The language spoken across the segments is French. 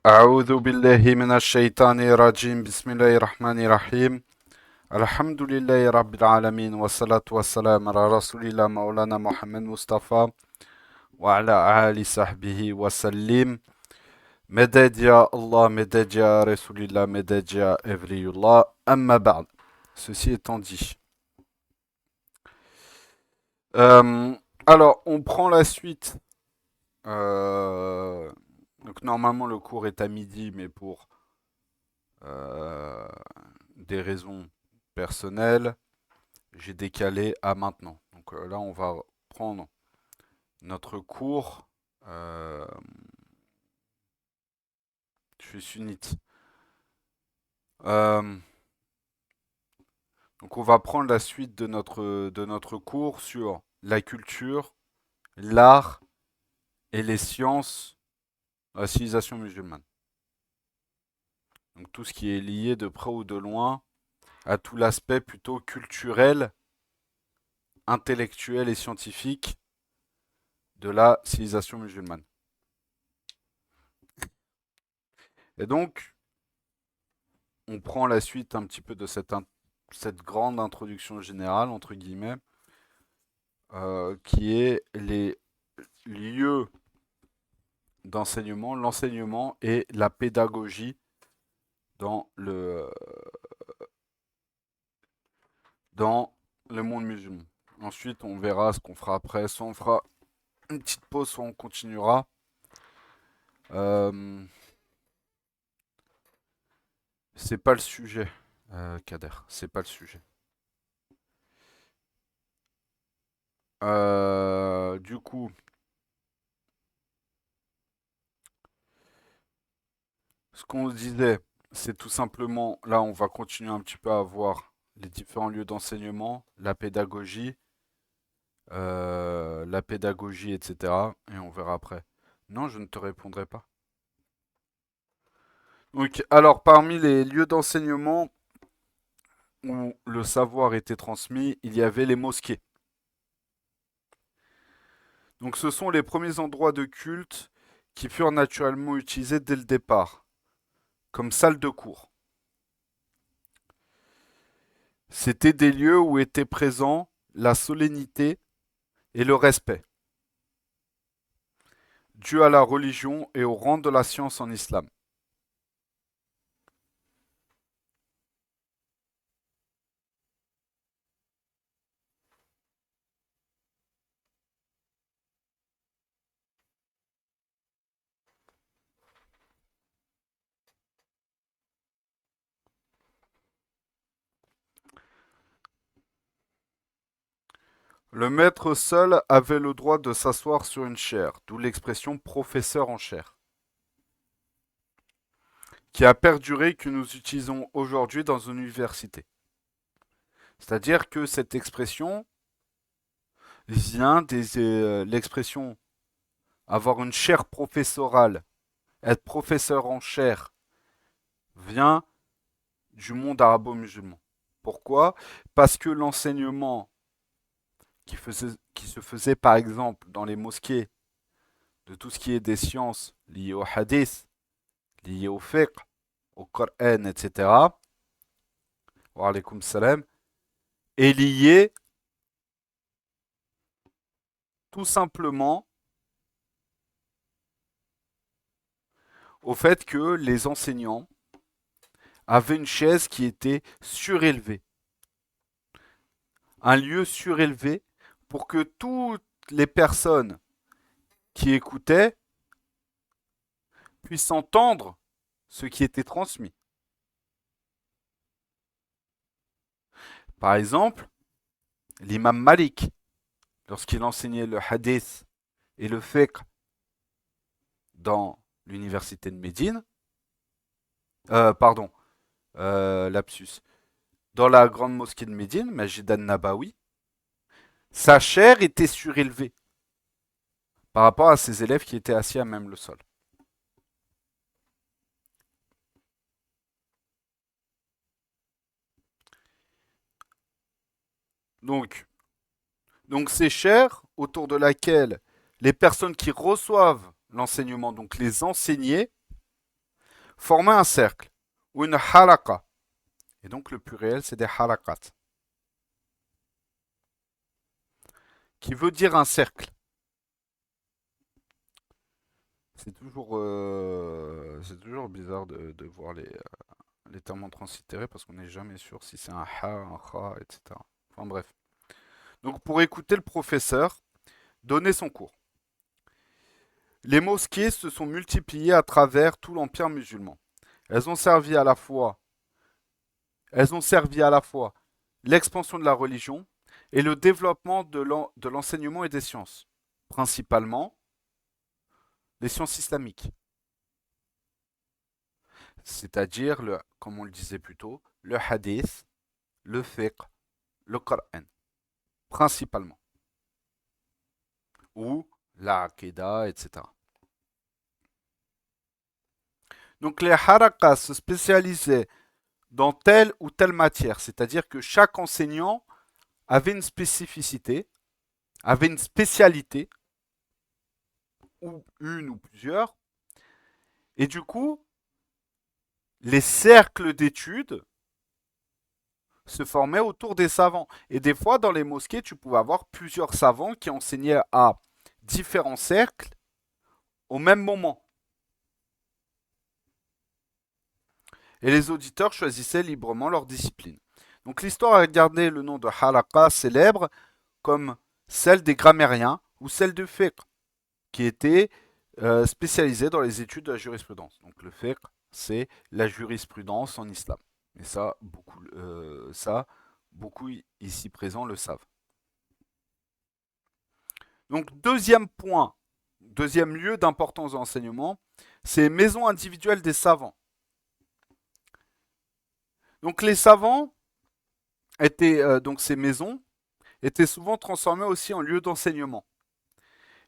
أعوذ بالله من الشيطان الرجيم بسم الله الرحمن الرحيم الحمد لله رب العالمين والصلاة والسلام على رسول الله مولانا محمد مصطفى وعلى آل صحبه وسلم مدد يا الله مدد يا رسول الله مدد يا أولي الله أما بعد. Ceci étant dit, Euh, alors on prend la suite. Euh, donc normalement le cours est à midi, mais pour euh, des raisons personnelles, j'ai décalé à maintenant. Donc là, on va prendre notre cours. Euh, je suis sunnite. Euh, donc on va prendre la suite de notre cours sur la culture, l'art et les sciences de la civilisation musulmane. Donc tout ce qui est lié de près ou de loin à tout l'aspect plutôt culturel, intellectuel et scientifique de la civilisation musulmane. Et donc, on prend la suite un petit peu de cette grande introduction générale, entre guillemets, qui est les lieux d'enseignement, l'enseignement et la pédagogie dans dans le monde musulman. Ensuite, on verra ce qu'on fera après. Soit on fera une petite pause, soit on continuera. Euh, c'est pas le sujet, Kader. C'est pas le sujet. Du coup, ce qu'on se disait, c'est tout simplement, là on va continuer un petit peu à voir les différents lieux d'enseignement, la pédagogie, etc. Et on verra après. Non, je ne te répondrai pas. Donc, alors, parmi les lieux d'enseignement où le savoir était transmis, il y avait les mosquées. Donc, ce sont les premiers endroits de culte qui furent naturellement utilisés dès le départ, comme salle de cours. C'étaient des lieux où étaient présents la solennité et le respect, dû à la religion et au rang de la science en islam. Le maître seul avait le droit de s'asseoir sur une chaire, d'où l'expression professeur en chaire, qui a perduré que nous utilisons aujourd'hui dans une université. C'est-à-dire que cette expression vient de l'expression avoir une chaire professorale, être professeur en chaire, vient du monde arabo-musulman. Pourquoi? Parce que l'enseignement qui se faisait par exemple dans les mosquées de tout ce qui est des sciences liées au hadith, liées au fiqh, au Coran, etc., wa alaykoum salam, est lié tout simplement au fait que les enseignants avaient une chaise qui était surélevée, un lieu surélevé pour que toutes les personnes qui écoutaient puissent entendre ce qui était transmis. Par exemple, l'imam Malik, lorsqu'il enseignait le hadith et le fiqh dans l'université de Médine, pardon, lapsus, dans la grande mosquée de Médine, Masjid al-Nabawi, sa chair était surélevée par rapport à ses élèves qui étaient assis à même le sol. Donc, ces chairs autour de laquelle les personnes qui reçoivent l'enseignement, donc les enseignés, former un cercle ou une halaka. Et donc le pluriel, c'est des halakat. Qui veut dire un cercle. C'est toujours bizarre de voir les termes translitérés parce qu'on n'est jamais sûr si c'est un ha, un kha, etc. Enfin bref. Donc pour écouter le professeur donner son cours. Les mosquées se sont multipliées à travers tout l'empire musulman. Elles ont servi à la fois, elles ont servi à la fois l'expansion de la religion et le développement de l'enseignement et des sciences, principalement les sciences islamiques, c'est-à-dire, comme on le disait plus tôt, le hadith, le fiqh, le Coran, principalement, ou la aqidah, etc. Donc les harakas se spécialisaient dans telle ou telle matière, c'est-à-dire que chaque enseignant avait une spécificité, avait une spécialité, ou une ou plusieurs, et du coup, les cercles d'études se formaient autour des savants. Et des fois, dans les mosquées, tu pouvais avoir plusieurs savants qui enseignaient à différents cercles au même moment. Et les auditeurs choisissaient librement leur discipline. Donc l'histoire a gardé le nom de halakha célèbre comme celle des grammairiens ou celle de fiqh, qui étaient spécialisés dans les études de la jurisprudence. Donc le fiqh, c'est la jurisprudence en islam. Et beaucoup ici présents le savent. Donc deuxième point, deuxième lieu d'importance de l'enseignement, c'est les maisons individuelles des savants. Donc les savants donc ces maisons étaient souvent transformées aussi en lieux d'enseignement.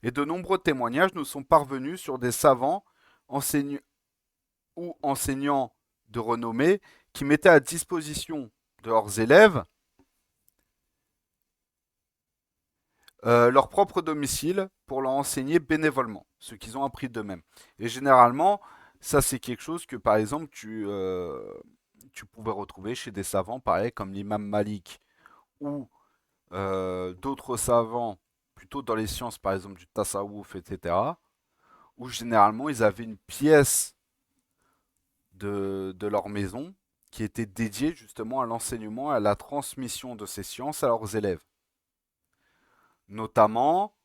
Et de nombreux témoignages nous sont parvenus sur des savants ou enseignants de renommée qui mettaient à disposition de leurs élèves leur propre domicile pour leur enseigner bénévolement ce qu'ils ont appris d'eux-mêmes. Et généralement, ça c'est quelque chose que par exemple tu pouvais retrouver chez des savants pareils comme l'imam Malik ou d'autres savants plutôt dans les sciences par exemple du tasawwuf, etc. Où généralement ils avaient une pièce de leur maison qui était dédiée justement à l'enseignement et à la transmission de ces sciences à leurs élèves. Notamment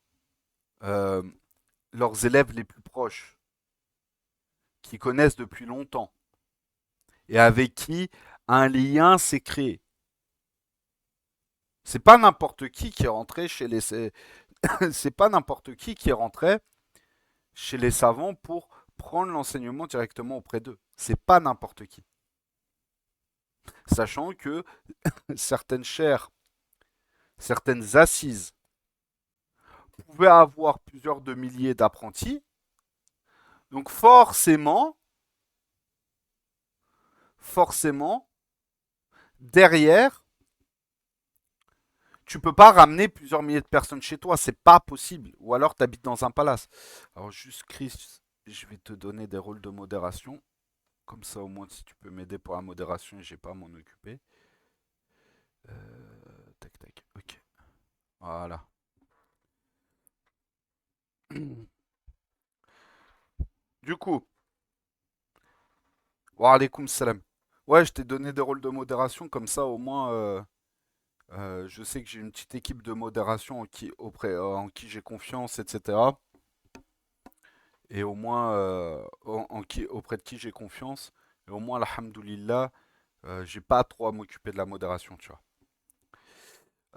euh, leurs élèves les plus proches, qui connaissent depuis longtemps et avec qui un lien s'est créé. C'est pas n'importe qui est rentré chez les c'est pas n'importe qui est rentré chez les savants pour prendre l'enseignement directement auprès d'eux. C'est pas n'importe qui. Sachant que certaines chaires, certaines assises pouvaient avoir plusieurs de milliers d'apprentis. Donc forcément, derrière, tu peux pas ramener plusieurs milliers de personnes chez toi, c'est pas possible. Ou alors tu habites dans un palace. Alors juste Chris, je vais te donner des rôles de modération. Comme ça au moins si tu peux m'aider pour la modération et j'ai pas à m'en occuper. Tac tac, ok. Voilà. Du coup, wa alaykoum salam. Ouais, je t'ai donné des rôles de modération, comme ça au moins je sais que j'ai une petite équipe de modération en qui j'ai confiance, etc. Et au moins auprès de qui j'ai confiance. Et au moins, alhamdoulilah, j'ai pas trop à m'occuper de la modération, tu vois.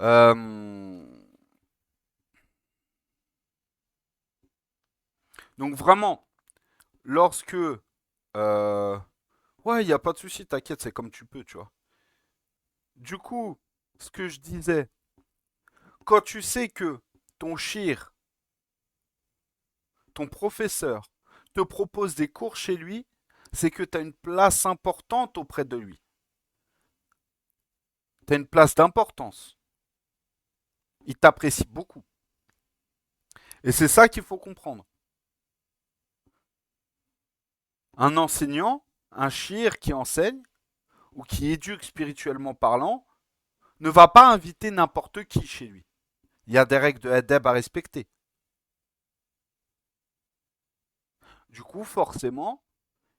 Euh, donc vraiment, lorsque... ouais, il n'y a pas de souci, t'inquiète, c'est comme tu peux, tu vois. Du coup, ce que je disais, quand tu sais que ton shir, ton professeur, te propose des cours chez lui, c'est que tu as une place importante auprès de lui. Tu as une place d'importance. Il t'apprécie beaucoup. Et c'est ça qu'il faut comprendre. Un enseignant, un shir qui enseigne ou qui éduque spirituellement parlant ne va pas inviter n'importe qui chez lui. Il y a des règles de adab à respecter. Du coup, forcément,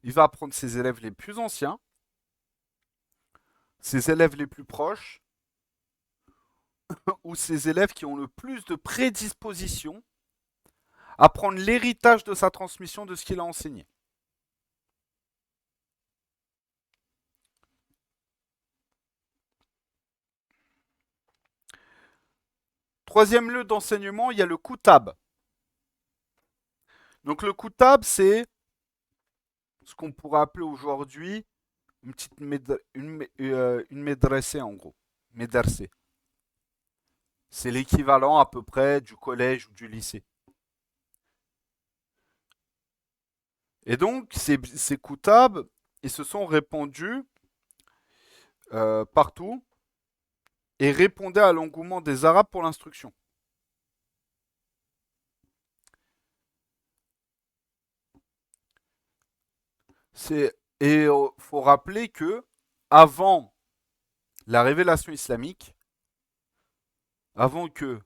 il va prendre ses élèves les plus anciens, ses élèves les plus proches, ou ses élèves qui ont le plus de prédisposition à prendre l'héritage de sa transmission de ce qu'il a enseigné. Troisième lieu d'enseignement, il y a le kutab. Donc le kutab, c'est ce qu'on pourrait appeler aujourd'hui une petite une médressée en gros. Médressée. C'est l'équivalent à peu près du collège ou du lycée. Et donc ces kutab, ils se sont répandus partout et répondaient à l'engouement des Arabes pour l'instruction. Et faut rappeler que avant la révélation islamique, avant que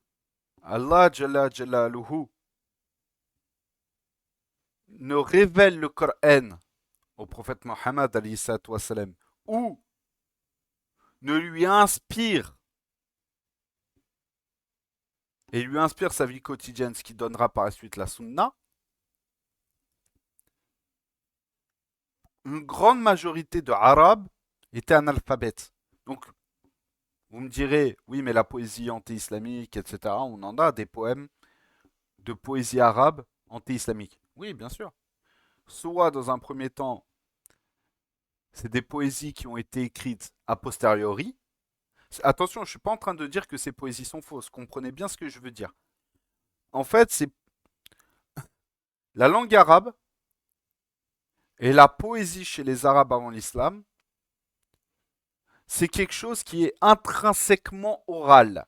Allah Jalla Jalaluhu ne révèle le Coran au prophète Mohammed wassalam, ou ne lui inspire et lui inspire sa vie quotidienne, ce qui donnera par la suite la sunna, une grande majorité de Arabes étaient analphabètes. Donc, vous me direz, oui, mais la poésie anti-islamique, etc., on en a des poèmes de poésie arabe anti-islamique. Oui, bien sûr. Soit, dans un premier temps, c'est des poésies qui ont été écrites a posteriori. Attention, je ne suis pas en train de dire que ces poésies sont fausses. Comprenez bien ce que je veux dire. En fait, c'est la langue arabe et la poésie chez les Arabes avant l'islam, c'est quelque chose qui est intrinsèquement oral.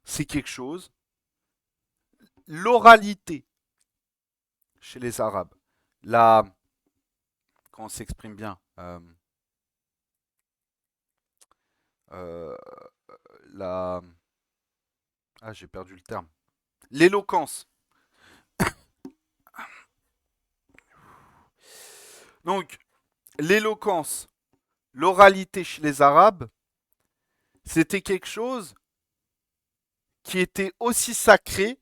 C'est quelque chose. L'oralité chez les Arabes, la, quand on s'exprime bien, euh, la, ah j'ai perdu le terme, l'éloquence. Donc l'éloquence, l'oralité chez les Arabes, c'était quelque chose qui était aussi sacré,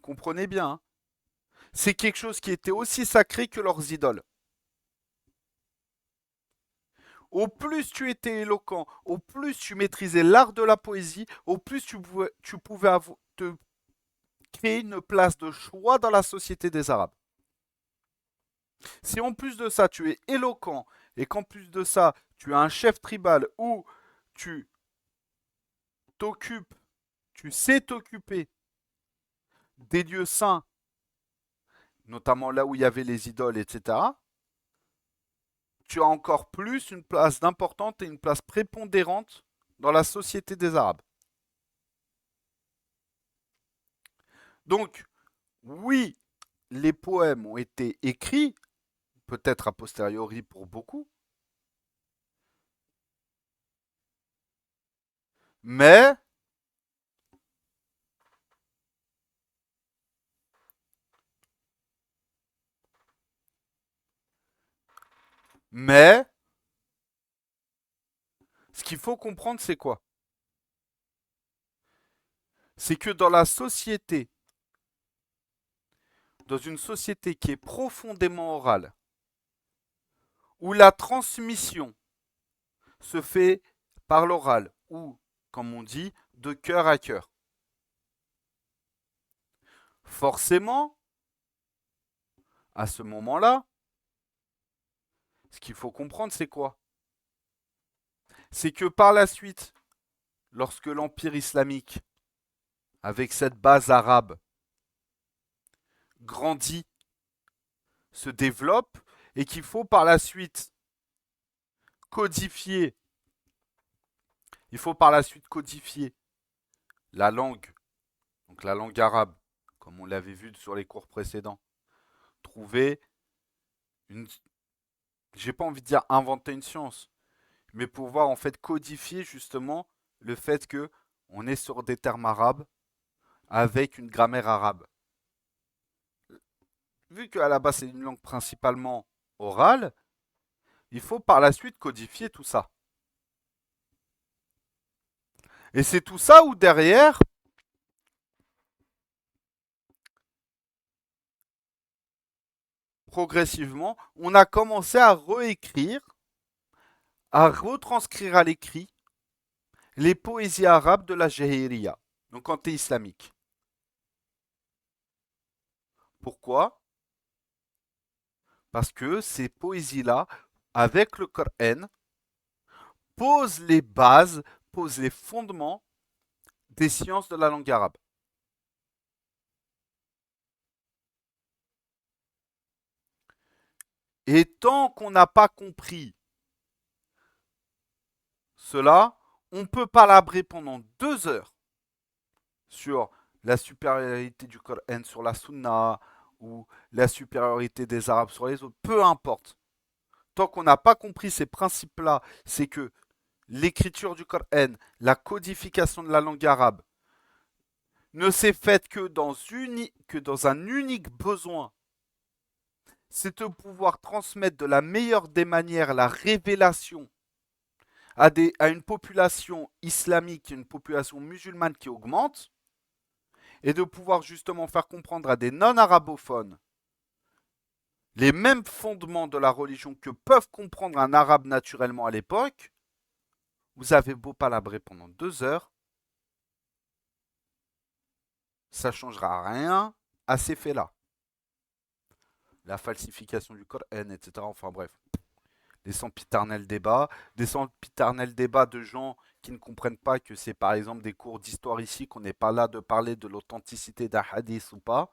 comprenez bien, hein, c'est quelque chose qui était aussi sacré que leurs idoles. Au plus tu étais éloquent, au plus tu maîtrisais l'art de la poésie, au plus tu pouvais te créer une place de choix dans la société des Arabes. Si en plus de ça tu es éloquent et qu'en plus de ça tu as un chef tribal ou tu t'occupes, tu sais t'occuper des lieux saints, notamment là où il y avait les idoles, etc., tu as encore plus une place d'importante et une place prépondérante dans la société des Arabes. Donc, oui, les poèmes ont été écrits, peut-être a posteriori pour beaucoup, mais mais ce qu'il faut comprendre, c'est quoi? C'est que dans une société qui est profondément orale, où la transmission se fait par l'oral, ou, comme on dit, de cœur à cœur, forcément, à ce moment-là, ce qu'il faut comprendre, c'est quoi? C'est que par la suite, lorsque l'Empire islamique, avec cette base arabe, grandit, se développe, et qu'il faut par la suite codifier, il faut par la suite codifier la langue, donc la langue arabe, comme on l'avait vu sur les cours précédents, trouver une, j'ai pas envie de dire inventer une science, mais pouvoir en fait codifier justement le fait que on est sur des termes arabes avec une grammaire arabe. Vu qu'à la base c'est une langue principalement orale, il faut par la suite codifier tout ça. Et c'est tout ça où derrière, progressivement, on a commencé à réécrire, à retranscrire à l'écrit les poésies arabes de la Jahiliya, donc anté-islamique. Pourquoi? Parce que ces poésies-là, avec le Coran, posent les bases, posent les fondements des sciences de la langue arabe. Et tant qu'on n'a pas compris cela, on peut palabrer pendant 2 heures sur la supériorité du Coran sur la Sunna ou la supériorité des Arabes sur les autres, peu importe. Tant qu'on n'a pas compris ces principes-là, c'est que l'écriture du Coran, la codification de la langue arabe, ne s'est faite que dans un unique besoin, c'est de pouvoir transmettre de la meilleure des manières la révélation à une population islamique, une population musulmane qui augmente, et de pouvoir justement faire comprendre à des non-arabophones les mêmes fondements de la religion que peuvent comprendre un arabe naturellement à l'époque, vous avez beau palabrer pendant 2 heures, ça ne changera rien à ces faits-là. La falsification du Coran, etc. Enfin bref, des sempiternels débats, des sempiternels débats de gens qui ne comprennent pas que c'est par exemple des cours d'histoire ici, qu'on n'est pas là de parler de l'authenticité d'un hadith ou pas.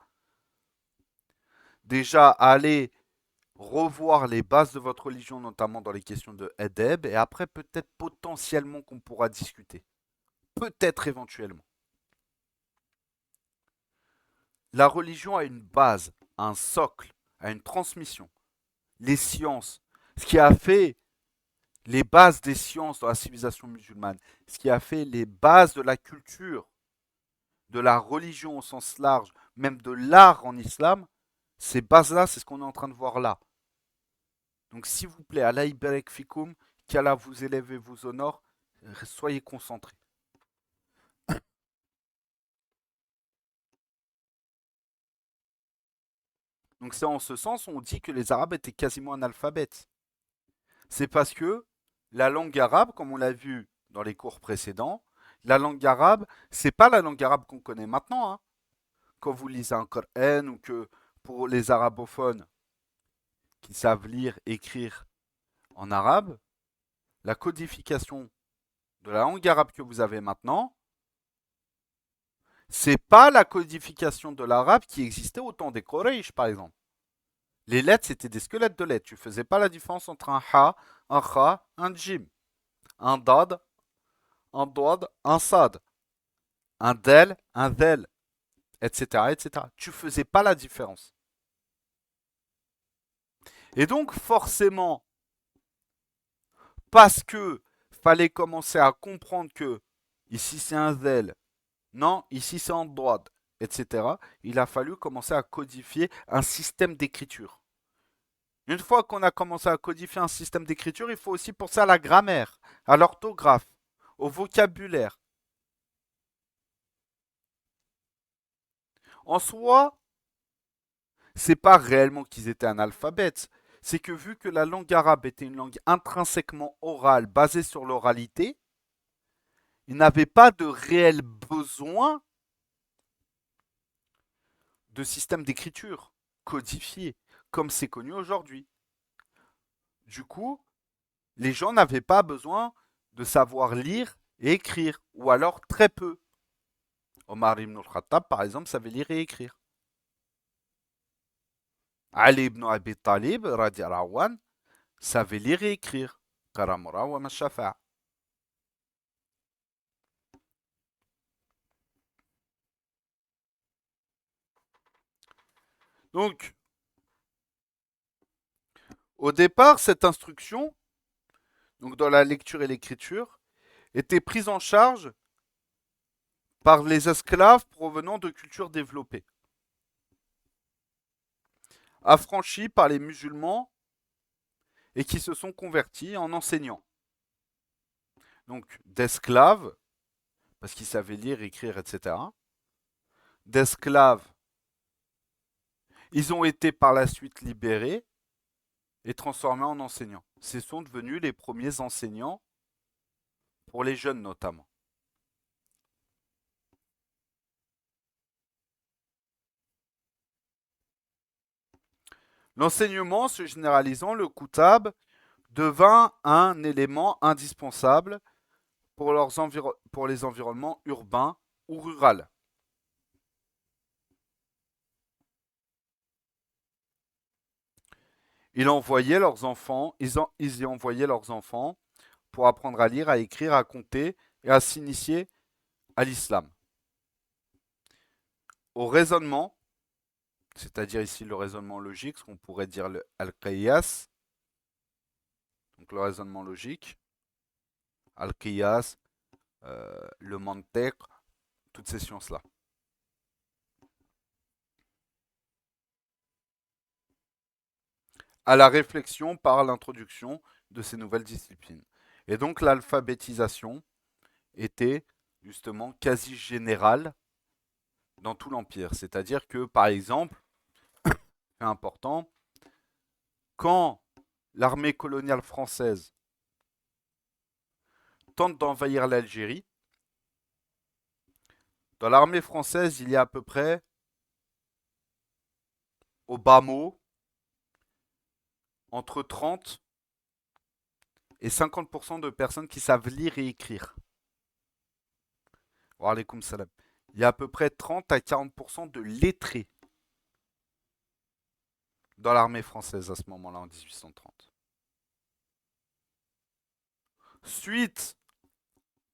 Déjà, allez revoir les bases de votre religion, notamment dans les questions de Edeb, et après peut-être potentiellement qu'on pourra discuter. Peut-être éventuellement. La religion a une base, un socle, a une transmission. Les sciences, ce qui a fait les bases des sciences dans la civilisation musulmane, ce qui a fait les bases de la culture, de la religion au sens large, même de l'art en islam, ces bases-là, c'est ce qu'on est en train de voir là. Donc s'il vous plaît, Allah ibarak fikoum, qu'Allah vous élève et vous honore, soyez concentrés. Donc c'est en ce sens on dit que les Arabes étaient quasiment analphabètes. C'est parce que la langue arabe, comme on l'a vu dans les cours précédents, la langue arabe, c'est pas la langue arabe qu'on connaît maintenant, hein. Quand vous lisez un Coran ou que pour les arabophones qui savent lire, écrire en arabe, la codification de la langue arabe que vous avez maintenant, c'est pas la codification de l'arabe qui existait au temps des Quraysh, par exemple. Les lettres, c'était des squelettes de lettres. Tu faisais pas la différence entre un ha, un kha, un jim, un dad, un doad, un sad, un del, un del, etc., etc. Tu faisais pas la différence. Et donc, forcément, parce que fallait commencer à comprendre que ici c'est un del, non, ici c'est en droite, etc., il a fallu commencer à codifier un système d'écriture. Une fois qu'on a commencé à codifier un système d'écriture, il faut aussi penser à la grammaire, à l'orthographe, au vocabulaire. En soi, c'est pas réellement qu'ils étaient analphabètes, c'est que vu que la langue arabe était une langue intrinsèquement orale, basée sur l'oralité, ils n'avaient pas de réel besoin de système d'écriture codifié, comme c'est connu aujourd'hui. Du coup, les gens n'avaient pas besoin de savoir lire et écrire, ou alors très peu. Omar ibn al-Khattab, par exemple, savait lire et écrire. Ali ibn Abi Talib, radiallahu anhu, savait lire et écrire. Karamura wa mashafa'. Donc, Au départ, cette instruction, donc dans la lecture et l'écriture, était prise en charge par les esclaves provenant de cultures développées, affranchis par les musulmans et qui se sont convertis en enseignants. Donc d'esclaves, parce qu'ils savaient lire, écrire, etc. D'esclaves, ils ont été par la suite libérés et transformés en enseignants. Ce sont devenus les premiers enseignants pour les jeunes notamment. L'enseignement se généralisant, le Koutab devint un élément indispensable pour, pour les environnements urbains ou ruraux. Ils envoyaient leurs enfants, ils y envoyaient leurs enfants pour apprendre à lire, à écrire, à compter et à s'initier à l'islam. Au raisonnement, c'est-à-dire ici le raisonnement logique, ce qu'on pourrait dire le al-qiyas, donc le raisonnement logique, al-qiyas, le mantiq, toutes ces sciences-là. À la réflexion par l'introduction de ces nouvelles disciplines. Et donc l'alphabétisation était justement quasi générale dans tout l'Empire. C'est-à-dire que, par exemple, c'est important, quand l'armée coloniale française tente d'envahir l'Algérie, dans l'armée française, il y a à peu près, au bas mot, entre 30 et 50% de personnes qui savent lire et écrire. Wa alaykoum salam. Il y a à peu près 30 à 40% de lettrés dans l'armée française à ce moment-là, en 1830. Suite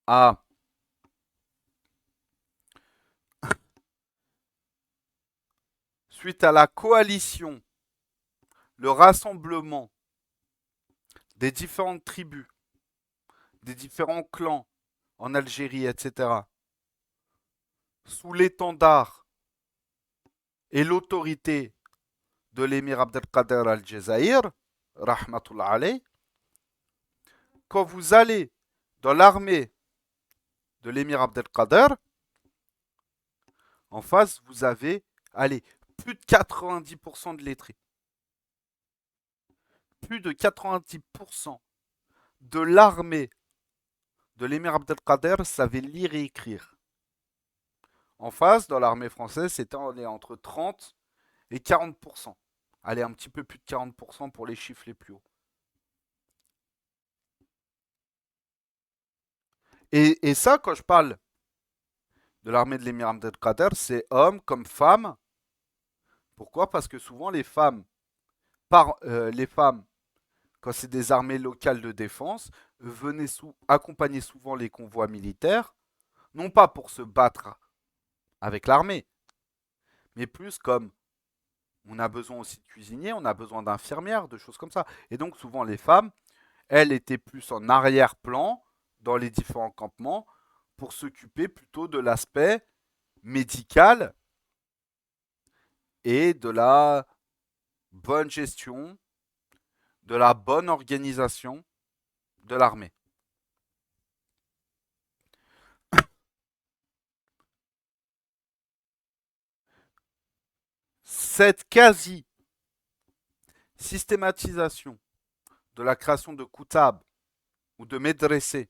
à la coalition, le rassemblement des différentes tribus, des différents clans en Algérie, etc., sous l'étendard et l'autorité de l'émir Abdelkader al-Jazair, rahmatullah alayh, quand vous allez dans l'armée de l'émir Abdelkader, en face, vous avez, allez, plus de 90% de lettrés. Plus de 90% de l'armée de l'émir Abdelkader savait lire et écrire. En face, dans l'armée française, c'était entre 30 et 40%. Allez, un petit peu plus de 40% pour les chiffres les plus hauts. Et ça, quand je parle de l'armée de l'émir Abdelkader, c'est hommes comme femmes. Pourquoi? Parce que souvent les femmes, quand c'est des armées locales de défense, venaient accompagner souvent les convois militaires, non pas pour se battre avec l'armée, mais plus comme on a besoin aussi de cuisiniers, on a besoin d'infirmières, de choses comme ça. Et donc souvent les femmes, elles étaient plus en arrière-plan dans les différents campements pour s'occuper plutôt de l'aspect médical et de la bonne gestion, de la bonne organisation de l'armée. Cette quasi-systématisation de la création de Koutab ou de médressés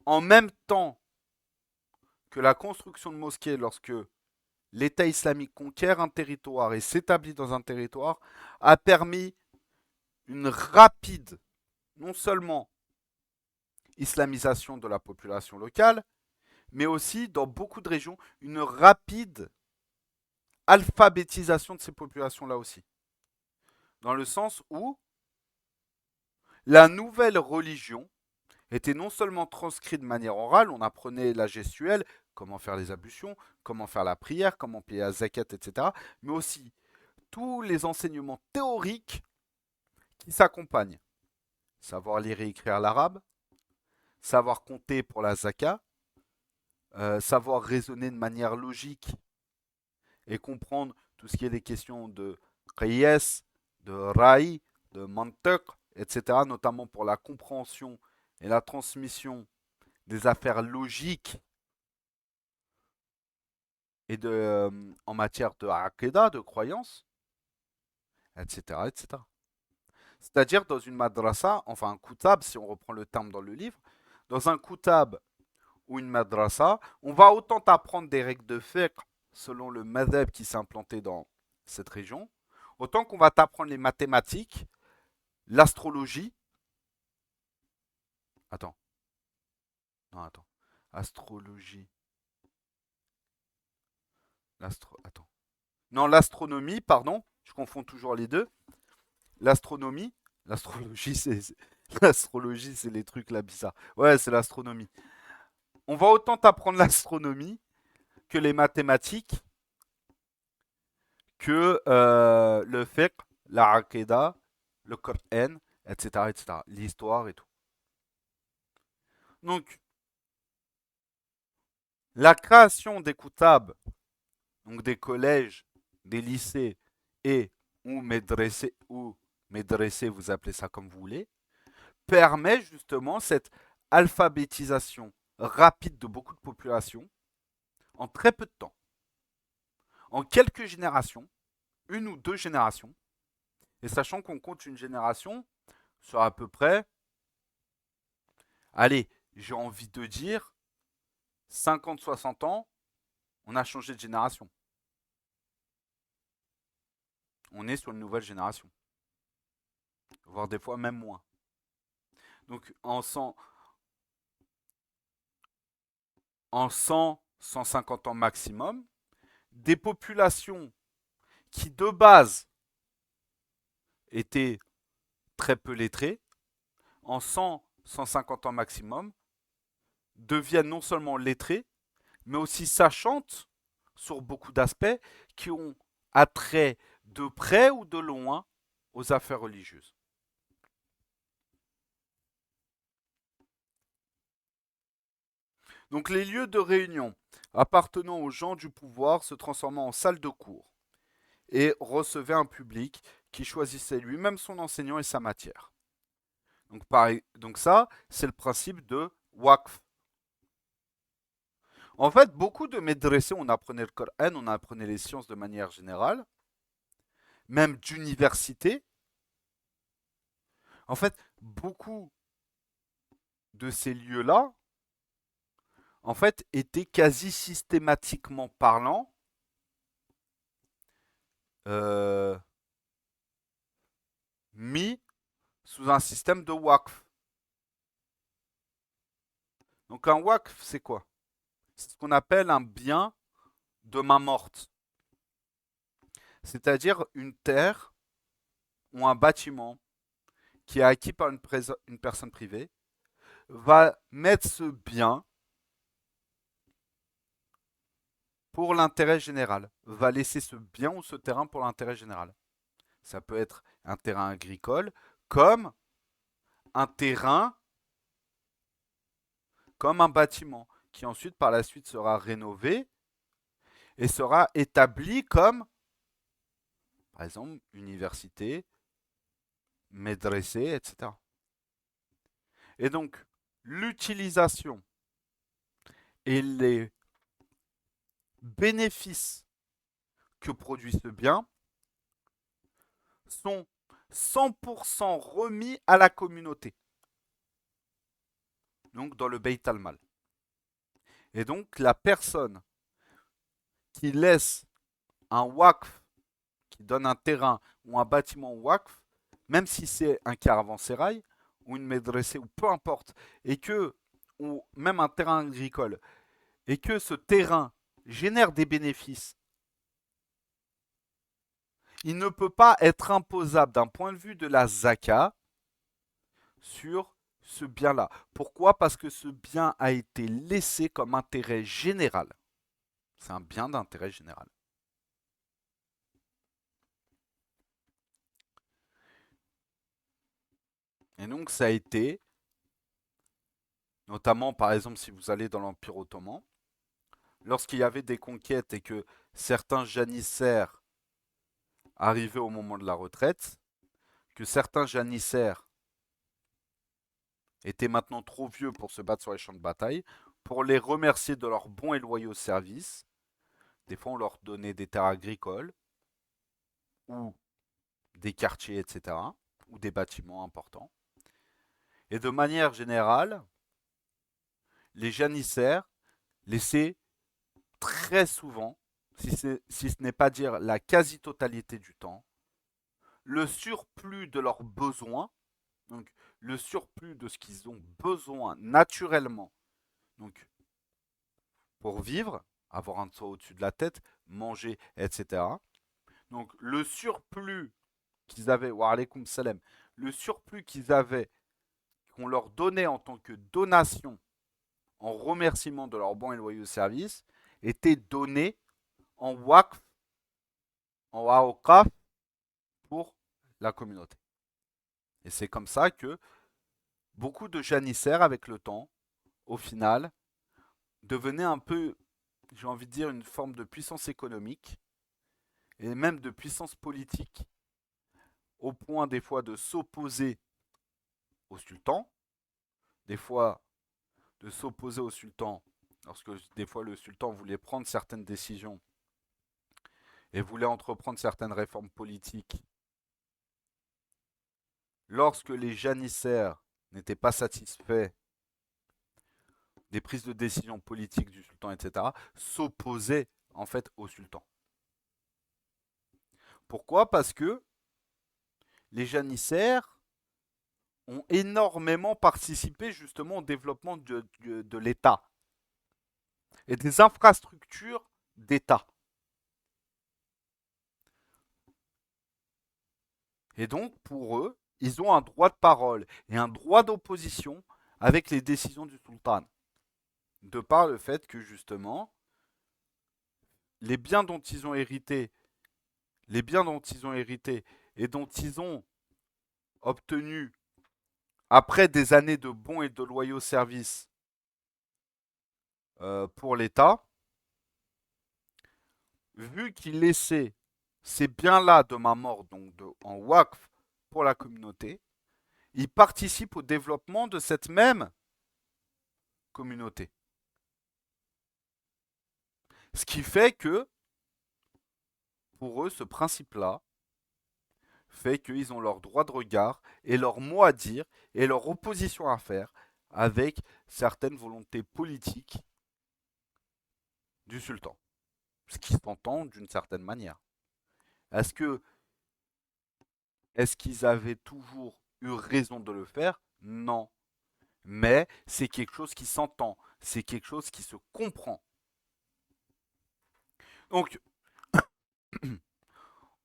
en même temps que la construction de mosquées lorsque l'État islamique conquiert un territoire et s'établit dans un territoire a permis une rapide, non seulement islamisation de la population locale, mais aussi dans beaucoup de régions, une rapide alphabétisation de ces populations-là aussi. Dans le sens où la nouvelle religion était non seulement transcrite de manière orale, on apprenait la gestuelle, comment faire les ablutions, comment faire la prière, comment payer la zakat, etc., mais aussi tous les enseignements théoriques qui s'accompagnent. Savoir lire et écrire l'arabe, savoir compter pour la zaka, savoir raisonner de manière logique et comprendre tout ce qui est des questions de qiyas, de ra'i, de mantiq, etc., notamment pour la compréhension et la transmission des affaires logiques et en matière de aqidah, de croyance, etc., etc. C'est-à-dire dans une madrasa, enfin un kutab, si on reprend le terme dans le livre, dans un kutab ou une madrasa, on va autant apprendre des règles de fiqh selon le madhab qui s'est implanté dans cette région, autant qu'on va t'apprendre les mathématiques, l'astrologie. Attends, non, attends. Astrologie. Attends. Non, l'astronomie, pardon. Je confonds toujours les deux. L'astronomie. L'astrologie, l'astrologie, c'est les trucs là bizarres. Ouais, c'est l'astronomie. On va autant apprendre l'astronomie que les mathématiques, que le fiqh, la aqidah, le Coran, etc., etc. L'histoire et tout. Donc, la création des kutab, donc des collèges, des lycées et ou médressés, vous appelez ça comme vous voulez, permet justement cette alphabétisation rapide de beaucoup de populations en très peu de temps. En quelques générations, une ou deux générations, et sachant qu'on compte une génération sur à peu près, allez, j'ai envie de dire 50-60 ans, on a changé de génération. On est sur une nouvelle génération. Voire des fois même moins. Donc en 100-150 ans maximum, des populations qui de base étaient très peu lettrées, en 100-150 ans maximum, deviennent non seulement lettrées, mais aussi sachantes sur beaucoup d'aspects qui ont attrait de près ou de loin aux affaires religieuses. Donc les lieux de réunion appartenant aux gens du pouvoir se transformaient en salles de cours et recevaient un public qui choisissait lui-même son enseignant et sa matière. Donc, donc ça, c'est le principe de waqf. En fait, beaucoup de médressés, on apprenait le Coran, on apprenait les sciences de manière générale, même d'université. En fait, beaucoup de ces lieux-là, en fait, étaient quasi systématiquement parlant euh, mis sous un système de waqf. Donc un waqf, c'est quoi? C'est ce qu'on appelle un bien de main morte. C'est-à-dire une terre ou un bâtiment qui est acquis par une personne privée va mettre ce bien pour l'intérêt général, va laisser ce bien ou ce terrain pour l'intérêt général. Ça peut être un terrain agricole comme un terrain, comme un bâtiment qui ensuite par la suite sera rénové et sera établi comme, par exemple, université, médressé, etc. Et donc, l'utilisation et les bénéfices que produit ce bien sont 100% remis à la communauté. Donc, dans le Beit al-Mal. Et donc, la personne qui laisse un waqf, qui donne un terrain ou un bâtiment waqf, même si c'est un caravansérail ou une médressée ou peu importe, et que, ou même un terrain agricole, et que ce terrain génère des bénéfices, il ne peut pas être imposable d'un point de vue de la zaka sur ce bien-là. Pourquoi? Parce que ce bien a été laissé comme intérêt général. C'est un bien d'intérêt général. Et donc ça a été, notamment par exemple si vous allez dans l'Empire ottoman, lorsqu'il y avait des conquêtes et que certains janissaires arrivaient au moment de la retraite, que certains janissaires étaient maintenant trop vieux pour se battre sur les champs de bataille, pour les remercier de leurs bons et loyaux services, des fois on leur donnait des terres agricoles ou des quartiers, etc., ou des bâtiments importants. Et de manière générale, les janissaires laissaient très souvent, si ce n'est pas dire la quasi-totalité du temps, le surplus de leurs besoins, donc le surplus de ce qu'ils ont besoin naturellement, donc pour vivre, avoir un toit au-dessus de la tête, manger, etc. Donc le surplus qu'ils avaient, wa alaykoum salam, le surplus qu'ils avaient, qu'on leur donnait en tant que donation, en remerciement de leurs bons et loyaux services, était donné en waqf, en awqaf pour la communauté. Et c'est comme ça que beaucoup de janissaires, avec le temps, au final, devenaient un peu, j'ai envie de dire, une forme de puissance économique et même de puissance politique, au point des fois de s'opposer au sultan, des fois de s'opposer au sultan lorsque des fois le sultan voulait prendre certaines décisions et voulait entreprendre certaines réformes politiques. Lorsque les janissaires n'étaient pas satisfaits des prises de décision politiques du sultan, etc., s'opposaient en fait au sultan. Pourquoi? Parce que les janissaires ont énormément participé justement au développement de l'État et des infrastructures d'État. Et donc, pour eux, ils ont un droit de parole et un droit d'opposition avec les décisions du sultan. De par le fait que, justement, les biens dont ils ont hérité, les biens dont ils ont hérité et dont ils ont obtenu après des années de bons et de loyaux services pour l'État, vu qu'ils laissaient ces biens-là de ma mort, donc en waqf pour la communauté, ils participent au développement de cette même communauté. Ce qui fait que, pour eux, ce principe-là fait qu'ils ont leur droit de regard et leur mot à dire et leur opposition à faire avec certaines volontés politiques du sultan. Ce qui s'entend d'une certaine manière. Est-ce que est-ce qu'ils avaient toujours eu raison de le faire? Non. Mais c'est quelque chose qui s'entend, c'est quelque chose qui se comprend. Donc,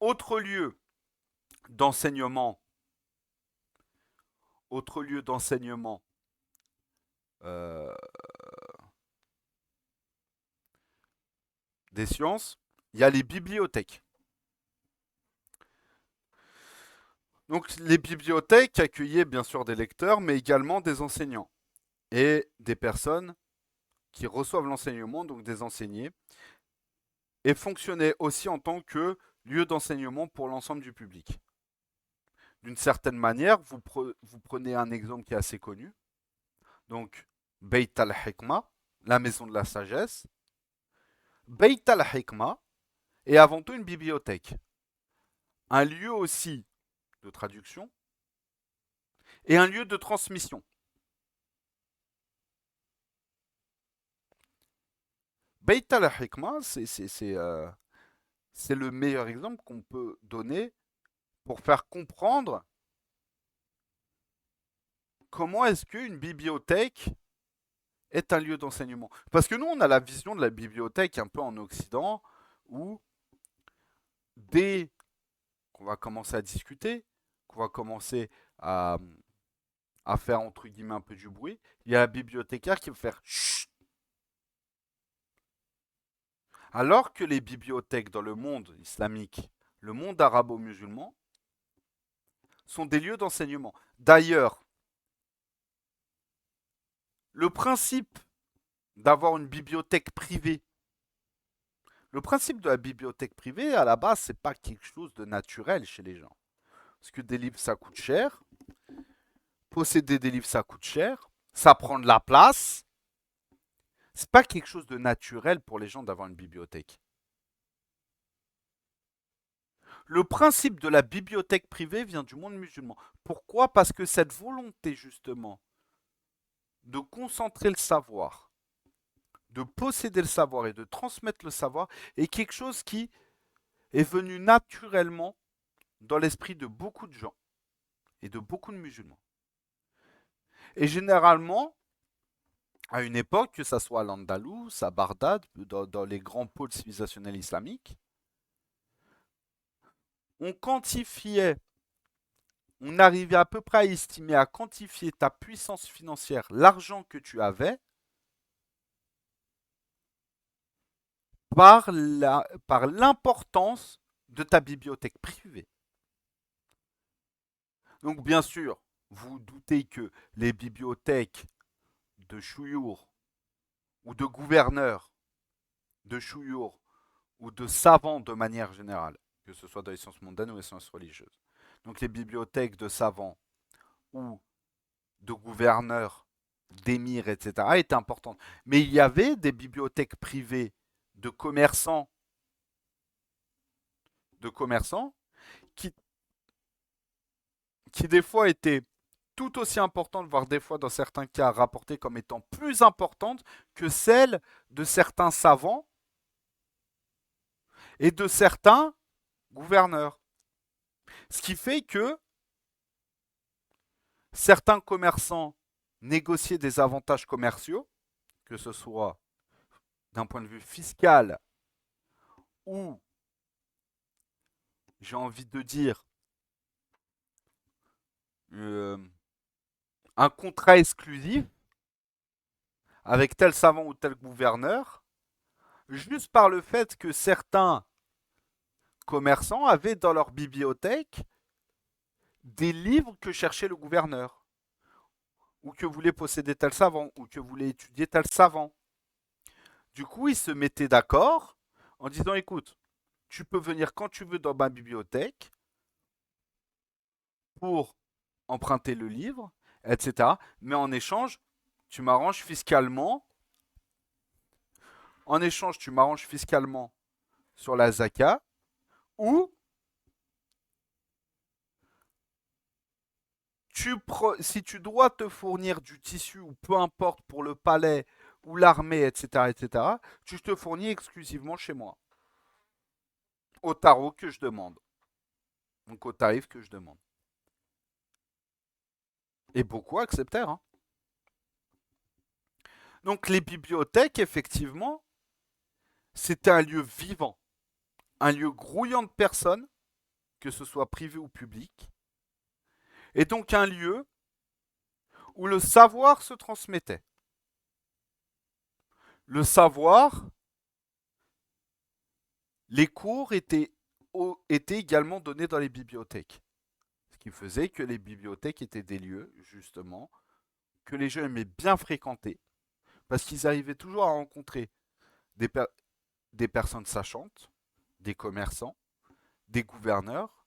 autre lieu d'enseignement, autre lieu d'enseignement euh, des sciences, il y a les bibliothèques. Donc les bibliothèques accueillaient bien sûr des lecteurs, mais également des enseignants et des personnes qui reçoivent l'enseignement, donc des enseignés, et fonctionnaient aussi en tant que lieu d'enseignement pour l'ensemble du public. D'une certaine manière, vous prenez un exemple qui est assez connu, donc Beit al-Hikma, la maison de la sagesse. Beit al-Hikma est avant tout une bibliothèque, un lieu aussi de traduction et un lieu de transmission. Beit al-Hikma, c'est le meilleur exemple qu'on peut donner pour faire comprendre comment est-ce qu'une bibliothèque est un lieu d'enseignement. Parce que nous, on a la vision de la bibliothèque un peu en Occident, où dès qu'on va commencer à discuter, qu'on va commencer à faire entre guillemets un peu du bruit, il y a la bibliothécaire qui va faire chut. Alors que les bibliothèques dans le monde islamique, le monde arabo-musulman, sont des lieux d'enseignement. D'ailleurs, Le principe d'avoir une bibliothèque privée, le principe de la bibliothèque privée, à la base, c'est pas quelque chose de naturel chez les gens. Parce que des livres, ça coûte cher. Posséder des livres, ça coûte cher. Ça prend de la place. C'est pas quelque chose de naturel pour les gens d'avoir une bibliothèque. Le principe de la bibliothèque privée vient du monde musulman. Pourquoi? Parce que cette volonté, justement, de concentrer le savoir, de posséder le savoir et de transmettre le savoir est quelque chose qui est venu naturellement dans l'esprit de beaucoup de gens et de beaucoup de musulmans. Et généralement, à une époque, que ce soit à l'Andalous, à Bagdad, dans les grands pôles civilisationnels islamiques, on quantifiait, on arrivait à peu près à estimer, à quantifier ta puissance financière, l'argent que tu avais, par l'importance de ta bibliothèque privée. Donc bien sûr, vous doutez que les bibliothèques de chouyours ou de gouverneurs de chouyours ou de savants de manière générale, que ce soit dans les sciences mondaines ou les sciences religieuses. Donc les bibliothèques de savants ou de gouverneurs, d'émirs, etc., étaient importantes. Mais il y avait des bibliothèques privées de commerçants qui, qui des fois étaient tout aussi importantes, voire des fois dans certains cas rapportées comme étant plus importantes que celles de certains savants et de certains gouverneurs. Ce qui fait que certains commerçants négociaient des avantages commerciaux, que ce soit d'un point de vue fiscal ou, j'ai envie de dire, euh, un contrat exclusif avec tel savant ou tel gouverneur, juste par le fait que certains commerçants avaient dans leur bibliothèque des livres que cherchait le gouverneur, ou que voulait posséder tel savant, ou que voulait étudier tel savant. Du coup, ils se mettaient d'accord en disant, écoute, tu peux venir quand tu veux dans ma bibliothèque pour emprunter le livre, etc. Mais en échange, tu m'arranges fiscalement. En échange, tu m'arranges fiscalement sur la zaka, ou si tu dois te fournir du tissu, ou peu importe pour le palais ou l'armée, etc., etc., tu te fournis exclusivement chez moi, au tarot que je demande, donc au tarif que je demande. Et beaucoup acceptèrent. Hein. Donc les bibliothèques, effectivement, c'était un lieu vivant, un lieu grouillant de personnes, que ce soit privé ou public, et donc un lieu où le savoir se transmettait. Le savoir, les cours étaient également donnés dans les bibliothèques. Ce qui faisait que les bibliothèques étaient des lieux, justement, que les gens aimaient bien fréquenter, parce qu'ils arrivaient toujours à rencontrer des, per- des personnes sachantes, des commerçants, des gouverneurs,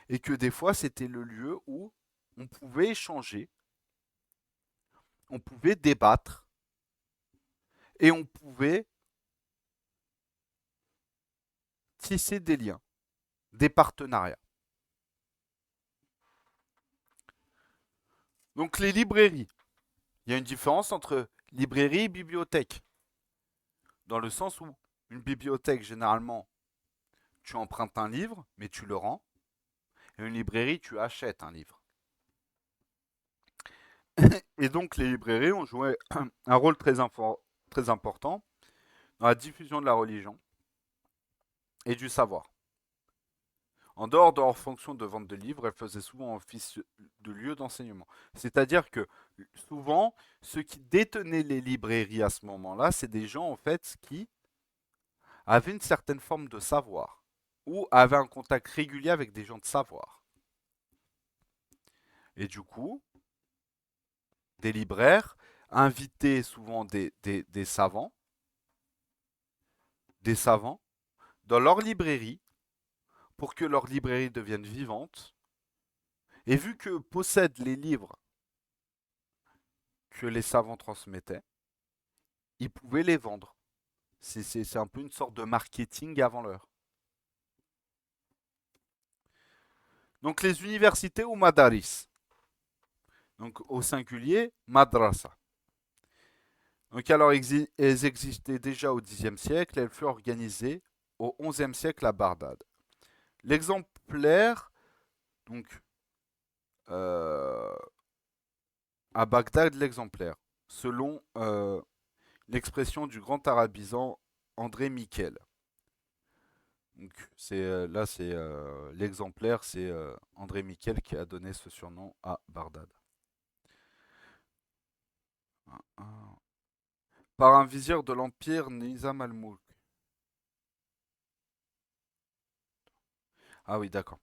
et que des fois c'était le lieu où on pouvait échanger, on pouvait débattre, et on pouvait tisser des liens, des partenariats. Donc les librairies, il y a une différence entre librairie et bibliothèque, dans le sens où une bibliothèque, généralement, tu empruntes un livre, mais tu le rends, et une librairie, tu achètes un livre. Et donc les librairies ont joué un rôle très important dans la diffusion de la religion et du savoir. En dehors de leur fonction de vente de livres, elles faisaient souvent office de lieu d'enseignement. C'est-à-dire que souvent, ceux qui détenaient les librairies à ce moment-là, c'est des gens en fait qui avaient une certaine forme de savoir ou avaient un contact régulier avec des gens de savoir. Et du coup, des libraires inviter souvent des savants, dans leur librairie, pour que leur librairie devienne vivante. Et vu que possèdent les livres que les savants transmettaient, ils pouvaient les vendre. C'est un peu une sorte de marketing avant l'heure. Donc les universités ou madaris. Donc au singulier, madrasa. Donc alors elles existaient déjà au Xe siècle, elles furent organisées au XIe siècle à Bagdad. L'exemplaire, donc euh, à Bagdad, l'exemplaire, selon l'expression du grand arabisant André Miquel. Donc c'est l'exemplaire, c'est André Miquel qui a donné ce surnom à Bagdad. Par un vizir de l'Empire Nizam al-Mulk. Ah oui, d'accord.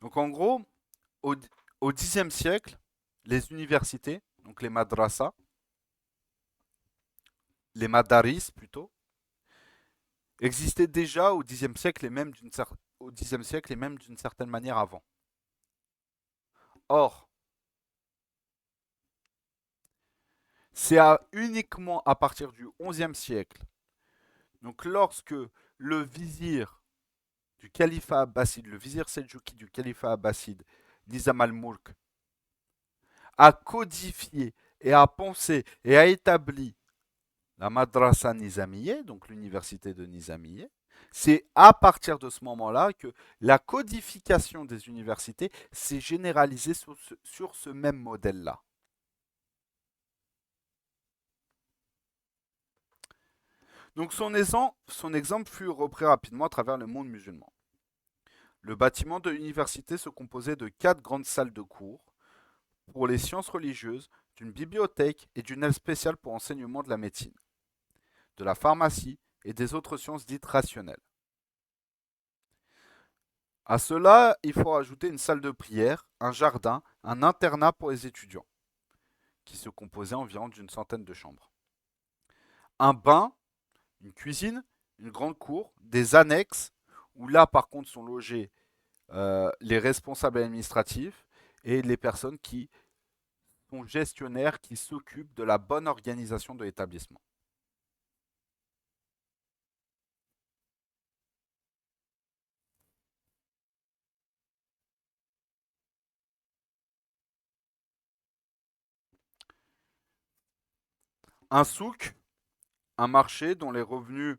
Donc en gros, au, au Xe siècle, les universités, donc les madrasas, les madaris plutôt, existaient déjà au Xe siècle et même au Xe siècle et même d'une certaine manière avant. Or, c'est uniquement à partir du XIe siècle, donc lorsque le vizir du califat abbasside, le vizir seldjouki du califat abbasside, Nizam al-Mulk, a codifié et a pensé et a établi la Madrasa Nizamiye, donc l'université de Nizamiye, c'est à partir de ce moment-là que la codification des universités s'est généralisée sur ce même modèle-là. Donc son exemple fut repris rapidement à travers le monde musulman. Le bâtiment de l'université se composait de 4 grandes salles de cours pour les sciences religieuses, d'une bibliothèque et d'une aile spéciale pour enseignement de la médecine, de la pharmacie et des autres sciences dites rationnelles. À cela, il faut ajouter une salle de prière, un jardin, un internat pour les étudiants, qui se composait environ d'une centaine de chambres. Un bain, une cuisine, une grande cour, des annexes, où là par contre sont logés les responsables administratifs et les personnes qui sont gestionnaires, qui s'occupent de la bonne organisation de l'établissement. Un souk, un marché dont les revenus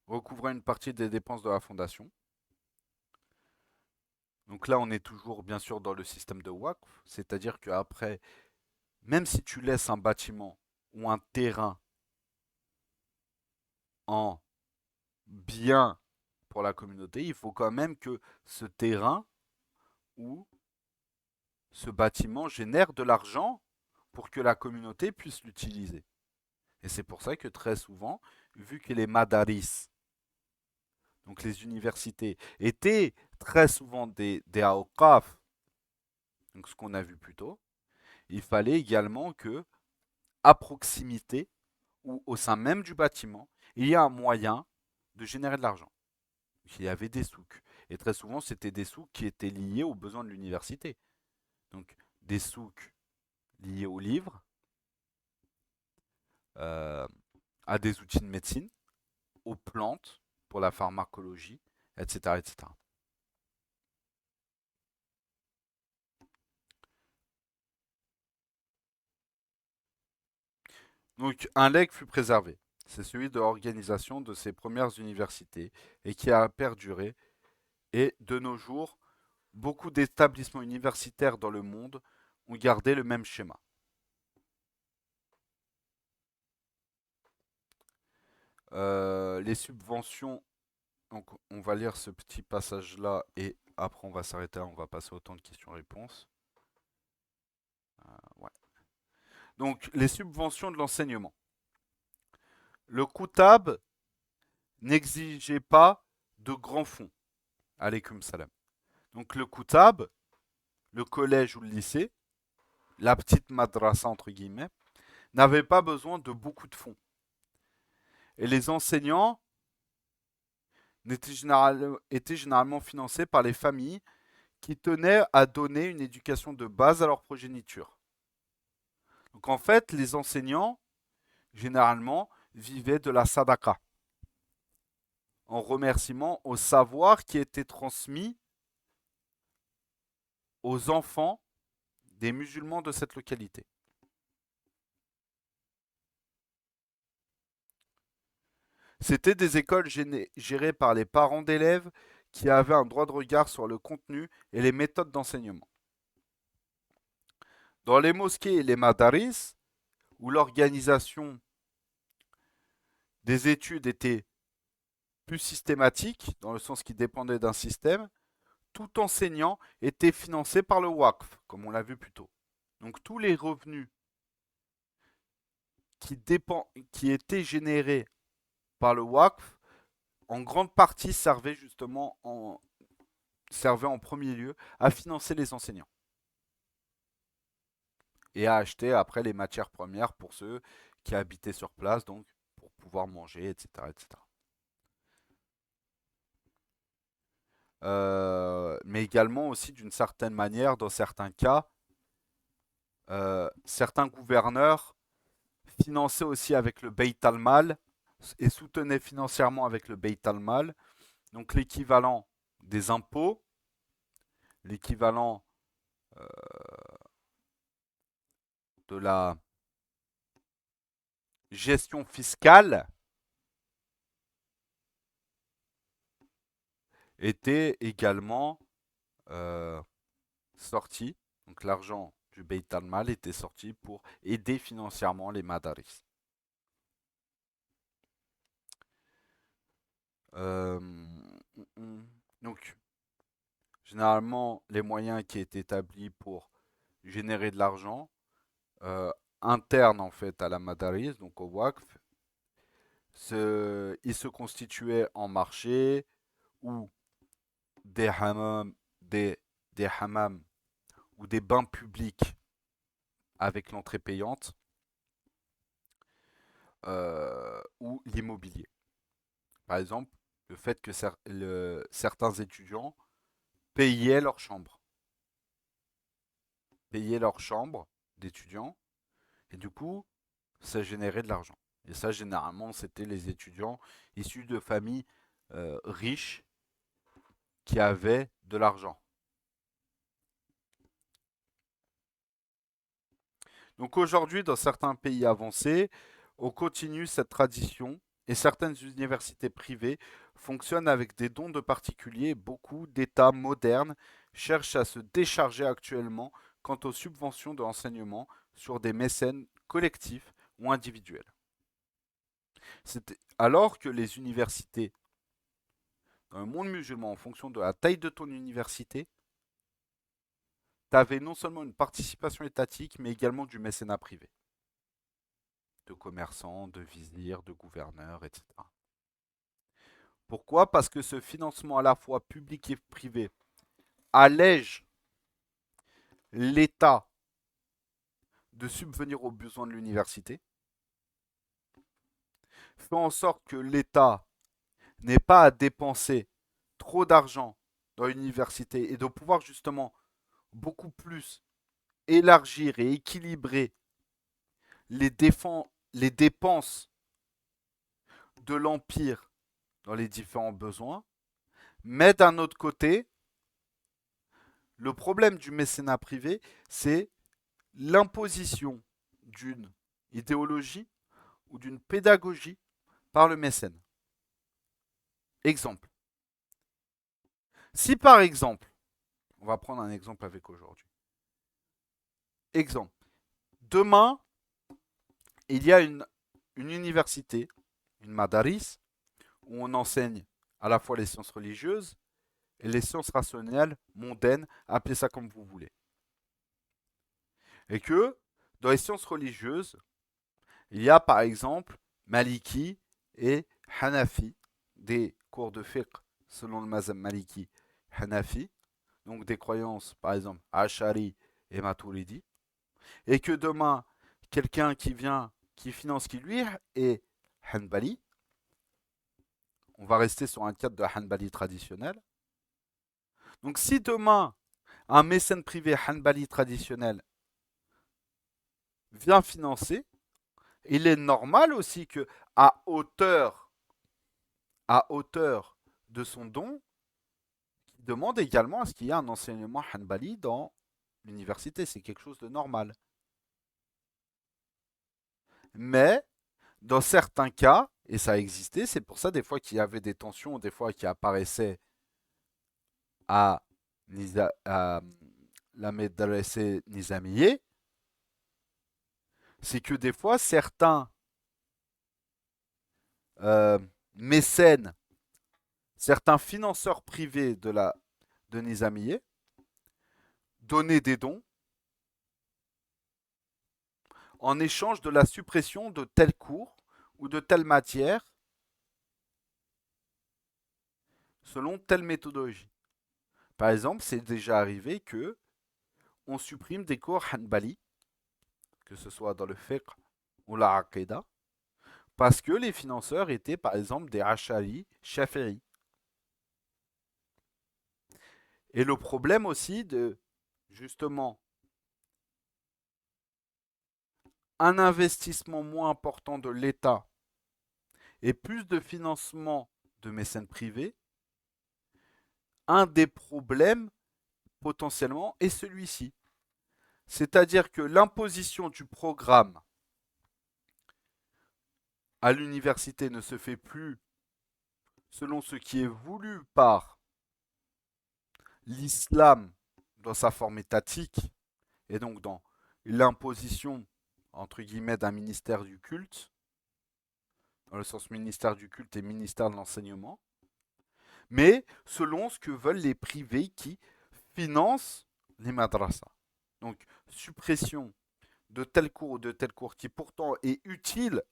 recouvraient une partie des dépenses de la fondation. Donc là, on est toujours bien sûr dans le système de Waqf, c'est-à-dire qu'après, même si tu laisses un bâtiment ou un terrain en bien pour la communauté, il faut quand même que ce terrain ou ce bâtiment génère de l'argent pour que la communauté puisse l'utiliser. Et c'est pour ça que très souvent, vu que les madaris, donc les universités, étaient très souvent des awqaf, donc ce qu'on a vu plus tôt, il fallait également que, à proximité ou au sein même du bâtiment, il y a un moyen de générer de l'argent. Il y avait des souks. Et très souvent, c'était des souks qui étaient liés aux besoins de l'université. Donc, des souks liés aux livres, euh, à des outils de médecine, aux plantes pour la pharmacologie, etc., etc. Donc, un legs fut préservé. C'est celui de l'organisation de ces premières universités et qui a perduré. Et de nos jours, beaucoup d'établissements universitaires dans le monde ont gardé le même schéma. Les subventions, donc on va lire ce petit passage-là et après on va s'arrêter là, on va passer au temps de questions-réponses. Ouais. Donc les subventions de l'enseignement. Le Koutab n'exigeait pas de grands fonds. Alaykoum salam. Donc le Koutab, le collège ou le lycée, la petite madrasa entre guillemets, n'avaient pas besoin de beaucoup de fonds. Et les enseignants étaient généralement financés par les familles qui tenaient à donner une éducation de base à leur progéniture. Donc en fait, les enseignants, généralement, vivaient de la sadaqa, en remerciement au savoir qui était transmis aux enfants des musulmans de cette localité. C'était des écoles gérées par les parents d'élèves qui avaient un droit de regard sur le contenu et les méthodes d'enseignement. Dans les mosquées et les madaris, où l'organisation des études était plus systématique, dans le sens qui dépendait d'un système, tout enseignant était financé par le WAQF, comme on l'a vu plus tôt. Donc tous les revenus qui étaient générés par le WAQF, en grande partie servaient en premier lieu à financer les enseignants et à acheter après les matières premières pour ceux qui habitaient sur place, donc pour pouvoir manger, etc. etc. Mais également aussi d'une certaine manière, dans certains cas, certains gouverneurs finançaient aussi avec le Beit al-Mal et soutenaient financièrement avec le Beit al-Mal, donc l'équivalent des impôts, l'équivalent euh, de la gestion fiscale, était également euh, sorti. Donc l'argent du Beit al-Mal était sorti pour aider financièrement les madaris. Euh, donc, généralement, les moyens qui étaient établis pour générer de l'argent, euh, interne en fait à la madaris, donc au Waqf, il se constituait en marché ou des hammams, des hammams ou des bains publics avec l'entrée payante ou l'immobilier. Par exemple, le fait que certains étudiants payaient leur chambre d'étudiants, et du coup, ça générait de l'argent. Et ça, généralement, c'était les étudiants issus de familles riches qui avaient de l'argent. Donc aujourd'hui, dans certains pays avancés, on continue cette tradition et certaines universités privées fonctionnent avec des dons de particuliers. Beaucoup d'États modernes cherchent à se décharger actuellement quant aux subventions de l'enseignement sur des mécènes collectifs ou individuels. Alors que les universités dans le monde musulman, en fonction de la taille de ton université, tu avais non seulement une participation étatique, mais également du mécénat privé, de commerçants, de vizirs, de gouverneurs, etc. Pourquoi? Parce que ce financement à la fois public et privé allège l'État de subvenir aux besoins de l'université, fait en sorte que l'État n'ait pas à dépenser trop d'argent dans l'université et de pouvoir justement beaucoup plus élargir et équilibrer les dépenses de l'Empire dans les différents besoins. Mais d'un autre côté, le problème du mécénat privé, c'est l'imposition d'une idéologie ou d'une pédagogie par le mécène. Exemple. Si par exemple, on va prendre un exemple avec aujourd'hui. Exemple. Demain, il y a une université, une madaris, où on enseigne à la fois les sciences religieuses et les sciences rationnelles, mondaines, appelez ça comme vous voulez. Et que dans les sciences religieuses, il y a par exemple Maliki et Hanafi, des cours de fiqh selon le mazhab Maliki Hanafi, donc des croyances par exemple Ash'ari et Maturidi, et que demain, quelqu'un qui vient, qui finance, qui lui est Hanbali. On va rester sur un cadre de Hanbali traditionnel. Donc si demain, un mécène privé Hanbali traditionnel vient financer, il est normal aussi que à hauteur, à hauteur de son don, il demande également à ce qu'il y ait un enseignement Hanbali dans l'université. C'est quelque chose de normal. Mais dans certains cas, et ça existait, c'est pour ça des fois qu'il y avait des tensions, des fois qui apparaissaient à, à la Médrasse Nizamiye, c'est que des fois certains euh, mécènes, certains financeurs privés de Nizamiye donnaient des dons en échange de la suppression de tel cours ou de telle matière selon telle méthodologie. Par exemple, c'est déjà arrivé que on supprime des cours Hanbali, que ce soit dans le fiqh ou la aqidah, parce que les financeurs étaient par exemple des Ash'ari, Shafi'i. Et le problème aussi de justement un investissement moins important de l'État et plus de financement de mécènes privés, un des problèmes potentiellement est celui-ci. C'est-à-dire que l'imposition du programme à l'université ne se fait plus selon ce qui est voulu par l'islam dans sa forme étatique et donc dans l'imposition entre guillemets d'un ministère du culte, dans le sens ministère du culte et ministère de l'enseignement, mais selon ce que veulent les privés qui financent les madrasas. Donc suppression de tel cours ou de tel cours qui pourtant est utile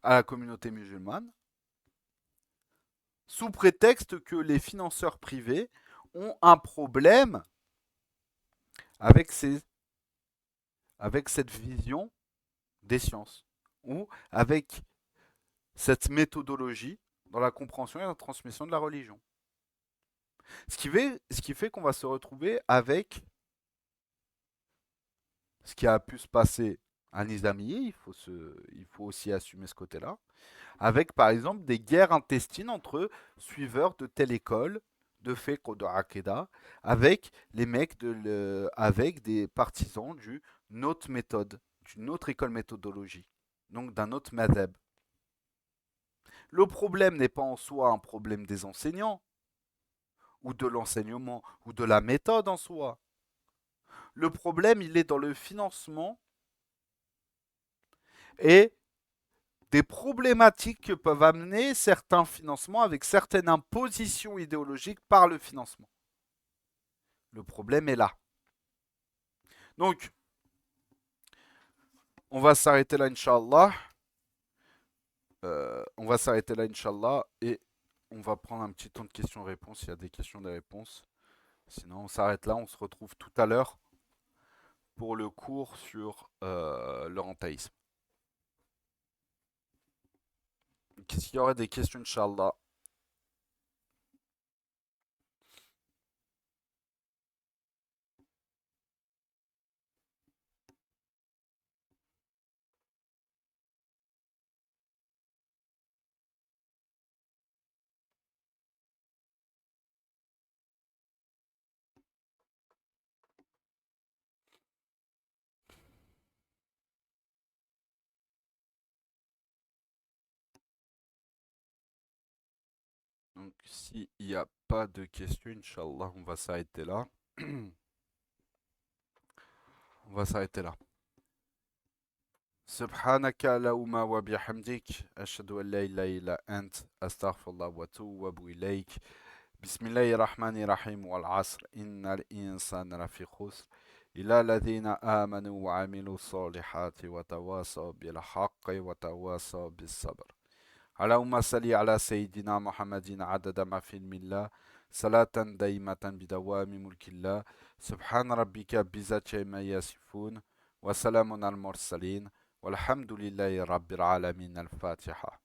à la communauté musulmane, sous prétexte que les financeurs privés ont un problème avec, avec cette vision des sciences, ou avec cette méthodologie dans la compréhension et la transmission de la religion. Ce qui fait qu'on va se retrouver avec ce qui a pu se passer à Nizamiye, il faut aussi assumer ce côté-là, avec par exemple des guerres intestines entre suiveurs de telle école, de fiqh ou de Aqidah, avec les mecs avec des partisans d'une autre méthode, d'une autre école méthodologie, donc d'un autre madhab. Le problème n'est pas en soi un problème des enseignants, ou de l'enseignement, ou de la méthode en soi. Le problème, il est dans le financement et des problématiques que peuvent amener certains financements avec certaines impositions idéologiques par le financement. Le problème est là. Donc, on va s'arrêter là, Inch'Allah. On va s'arrêter là, Inch'Allah, et on va prendre un petit temps de questions-réponses. Il y a des questions, des réponses. Sinon, on s'arrête là. On se retrouve tout à l'heure pour le cours sur le rentaïsme. Qu'est-ce qu'il y aurait des questions, Inch'Allah? Donc, s'il n'y a pas de questions, Inch'Allah, on va s'arrêter là. On va s'arrêter là. سبحانك اللهم وبحمدك أشهد أن لا إله إلا أنت أستغفر الله وأتوب إليك بسم الله الرحمن الرحيم والعصر إن الإنسان لفي خسر إلى الذين آمنوا وعملوا الصالحات وتواصوا بالحق وتواصوا بالصبر اللهم صل على سيدنا محمد عدد ما في علم الله صلاة دائمة بدوام ملك الله سبحان ربك بذات ما يصفون wa salamun al mursalin, walhamdulillahi rabbil alamin al-Fatiha.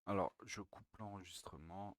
Alors, je coupe l'enregistrement.